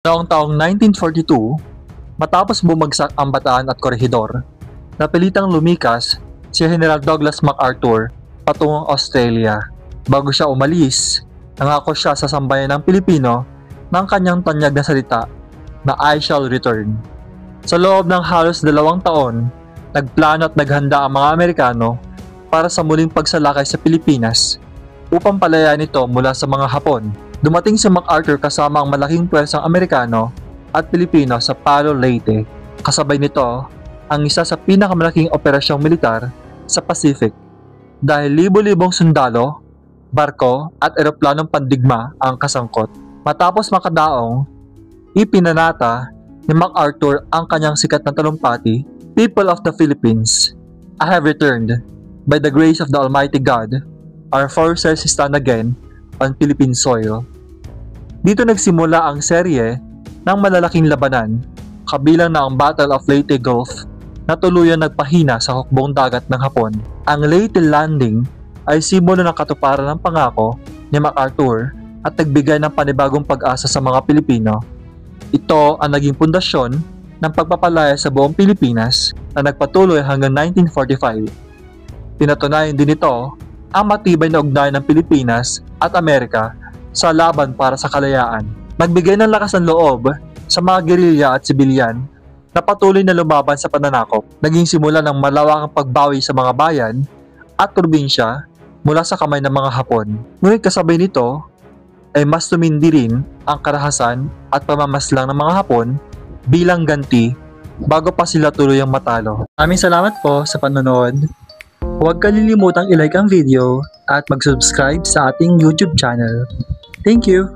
Noong taong 1942, matapos bumagsak ang Bataan at Corregidor, napilitang lumikas si General Douglas MacArthur patungong Australia. Bago siya umalis, nangako siya sa sambayan ng Pilipino ng kanyang tanyag na salita na I shall return. Sa loob ng halos 2 taon, nagplano at naghanda ang mga Amerikano para sa muling pagsalakay sa Pilipinas upang palayain ito mula sa mga Hapon. Dumating si MacArthur kasama ang malaking pwersang Amerikano at Pilipino sa Palo Leyte. Kasabay nito ang isa sa pinakamalaking operasyong militar sa Pacific dahil libo-libong sundalo, barko at eroplanong pandigma ang kasangkot. Matapos makadaong, ipinanata ni MacArthur ang kanyang sikat na talumpati, People of the Philippines, I have returned. By the grace of the Almighty God, our forces stand again on Philippine soil. Dito nagsimula ang serye ng malalaking labanan, kabilang na ang Battle of Leyte Gulf na tuluyan nagpahina sa hukbong dagat ng Hapon. Ang Leyte Landing ay simbolo ng katuparan ng pangako ni MacArthur at nagbigay ng panibagong pag-asa sa mga Pilipino. Ito ang naging pundasyon ng pagpapalaya sa buong Pilipinas na nagpatuloy hanggang 1945. Pinatunayan din ito ang matibay na ugnayan ng Pilipinas at Amerika sa laban para sa kalayaan. Nagbigay ng lakas ng loob sa mga gerilya at sibilyan na patuloy na lumaban sa pananakop. Naging simula ng malawakang pagbawi sa mga bayan at probinsya mula sa kamay ng mga Hapon. Ngunit kasabay nito ay mas tumindi rin ang karahasan at pamamaslang ng mga Hapon bilang ganti bago pa sila tuluyang matalo. Maraming salamat po sa panonood. Huwag kalilimutang i-like ang video at mag-subscribe sa ating YouTube channel. Thank you!